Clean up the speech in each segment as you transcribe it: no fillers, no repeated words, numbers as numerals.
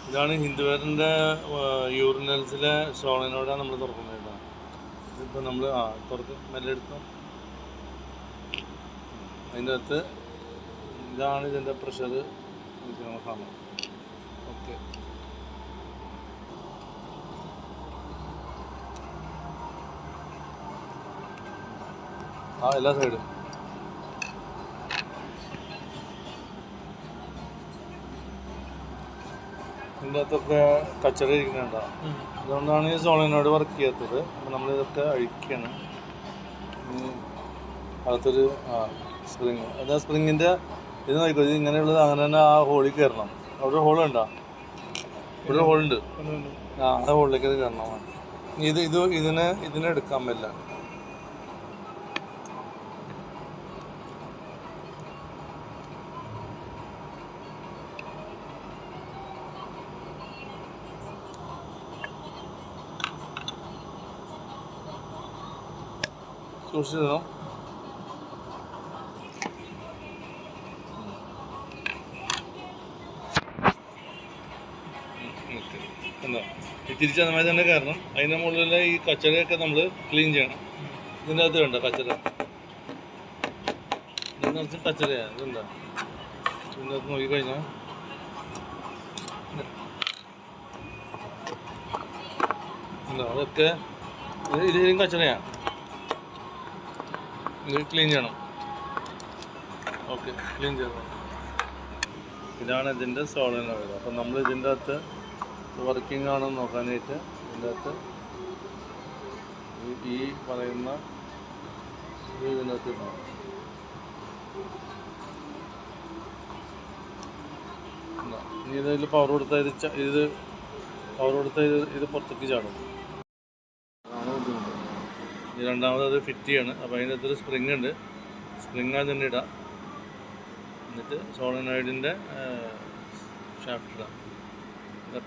ഇതാണ് ഹിന്ദുവേറിൻ്റെ യൂറിനൽസിലെ സോളിനോടാണ് നമ്മൾ തുറക്കുന്നത് കേട്ടോ. ഇതിപ്പോൾ നമ്മൾ തുറക്ക് മെല്ലെ എടുത്തു. അതിൻ്റെ അകത്ത് ഇതാണ് ഇതിൻ്റെ പ്രഷർ കാണാം. ഓക്കെ, എല്ലാ സൈഡും ഇതിൻ്റെ അകത്തൊക്കെ കച്ചറ ഇരിക്കുന്നുണ്ടോ. അതുകൊണ്ടാണ് ഈ സോളിനോട് വർക്ക് ചെയ്യാത്തത്. അപ്പോൾ നമ്മളിതൊക്കെ അഴിക്കുകയാണ്. അകത്തൊരു സ്പ്രിങ്, അത് ആ സ്പ്രിങ്ങിൻ്റെ ഇത് നോക്കിക്കോ. ഇത് ഇങ്ങനെയുള്ളത് അങ്ങനെ തന്നെ ആ ഹോളിൽ കയറണം. അവിടെ ഹോൾ ഉണ്ടോ? ഇവിടെ ഹോളുണ്ട്. ആ ഹോളിലേക്ക് ഇത് കയറണം. ഇതിനെ എടുക്കാൻ പറ്റില്ല. സൂക്ഷിച്ചിടണം. എന്താ ഈ തിരിച്ചതുമായി തന്നെ കയറണം. അതിൻ്റെ മുകളിലെ ഈ കച്ചറയൊക്കെ നമ്മൾ ക്ലീൻ ചെയ്യണം. ഇതിൻ്റെ അകത്ത് വേണ്ട കച്ചറ, ഇത് നിറച്ച് കച്ചറയാണ്. ഇതെന്താ ഇതിൻ്റെ അകത്ത് നോക്കിക്കഴിഞ്ഞാൽ എന്താ അതൊക്കെ ഇതിലും കച്ചറയാണ്. ഇത് ക്ലീൻ ചെയ്യണം. ഓക്കെ, ക്ലീൻ ചെയ്യണം. ഇതാണ് ഇതിൻ്റെ സോളിനോയിഡ്. അപ്പം നമ്മൾ ഇതിൻ്റെ അകത്ത് വർക്കിംഗ് ആണോ നോക്കാനായിട്ട് ഇതിൻ്റെ അകത്ത് ഈ പറയുന്ന ഇതിൻ്റെ അകത്ത് ഇടണം. ഇനി ഇതിൽ പവർ കൊടുത്താൽ ഇത് പുറത്തേക്ക് ചാടും. രണ്ടാമത് അത് ഫിറ്റ് ചെയ്യാണ്. അപ്പോൾ അതിൻ്റെ അകത്തൊരു സ്പ്രിങ് ഉണ്ട്. സ്പ്രിങ് അത് തന്നെ ഇടാം. എന്നിട്ട് സോളിനോയിഡിൻ്റെ ഷാഫ്റ്റ് ഇടാം.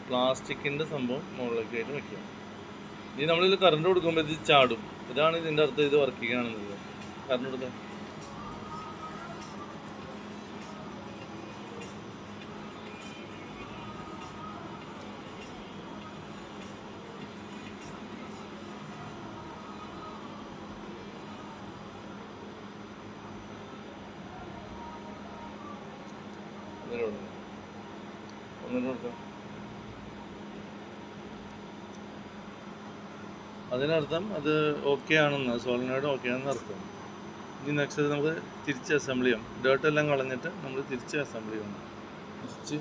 പ്ലാസ്റ്റിക്കിൻ്റെ സംഭവം മുകളിലേക്ക് ആയിട്ട് വയ്ക്കുക. ഇനി നമ്മളിത് കറണ്ട് കൊടുക്കുമ്പോൾ ഇത് ചാടും. ഇതാണ് ഇതിൻ്റെ അർത്ഥം. ഇത് വർക്കിംഗ് ആണെന്നത്. കറണ്ട് കൊടുക്കാം. ഒന്നിട്ട് കൊടുക്കാം. അതിനർത്ഥം അത് ഓക്കെ ആണെന്ന്, സോളിനോയിഡ് ഓക്കെ ആണെന്ന് അർത്ഥം. ഇനി നെക്സ്റ്റ് നമുക്ക് തിരിച്ച് അസംബിൾ ചെയ്യാം. ഡേർട്ടെല്ലാം കളഞ്ഞിട്ട് നമ്മൾ തിരിച്ച് അസംബിൾ ചെയ്യണം. തിരിച്ച്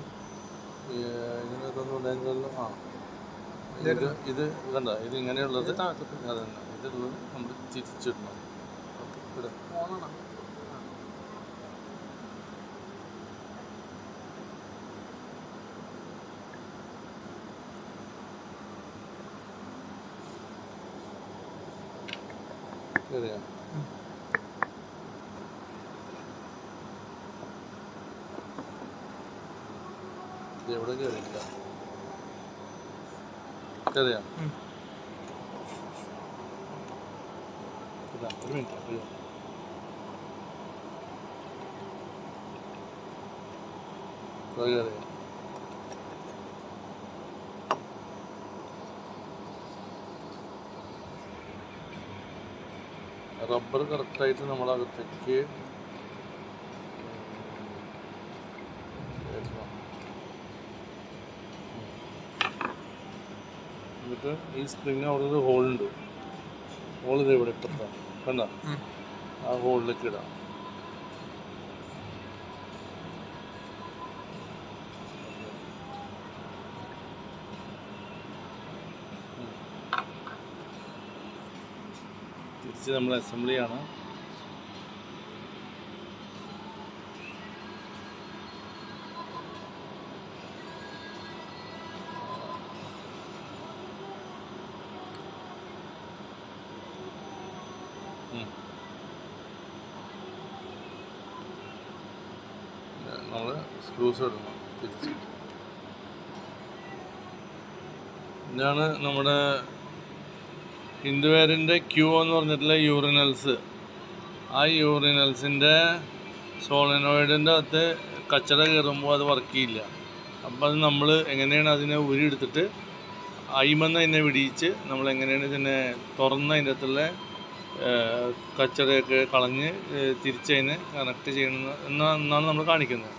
ഇത് കണ്ട, ഇത് ഇങ്ങനെയുള്ളത് അതന്നെ. ഇതുള്ളത് നമ്മൾ തിരിച്ചിടണം. ഓക്കെ, ശരിയാണ്. എവിടെ കയറിയില്ല. കയറിയാ ഒരു മിനിറ്റ്. കയറിയാ റബ്ബർ കറക്റ്റായിട്ട് നമ്മളകത്തേക്ക് എന്നിട്ട് ഈ സ്പ്രിങ് അവിടെ ഒരു ഹോളുണ്ട്. ഹോളിത് ഇവിടെ ഇപ്പുറത്താണ്. കണ്ട, ആ ഹോളിലേക്ക് ഇടാം. തിരിച്ച് നമ്മൾ അസംബ്ലിയാണ്. നമ്മൾ സ്ക്രൂസ് ഇടണം തിരിച്ച്. ഇതാണ് നമ്മുടെ ഹിന്ദുവേറിൻ്റെ ക്യൂ എന്ന് പറഞ്ഞിട്ടുള്ള യൂറിനൽസ്. ആ യൂറിനൽസിൻ്റെ സോളിനോയിഡിൻ്റെ അകത്ത് കച്ചറ കയറുമ്പോൾ അത് വർക്ക് ചെയ്യില്ല. അപ്പം അത് നമ്മൾ എങ്ങനെയാണ് അതിനെ ഉരിയെടുത്തിട്ട് അയിമെന്ന് അതിനെ വിടിയിച്ച് നമ്മൾ എങ്ങനെയാണ് ഇതിനെ തുറന്ന് അതിൻ്റെ അകത്തുള്ള കച്ചറയൊക്കെ കളഞ്ഞ് തിരിച്ചതിനെ കണക്ട് ചെയ്യണം എന്നാണ് നമ്മൾ കാണിക്കുന്നത്.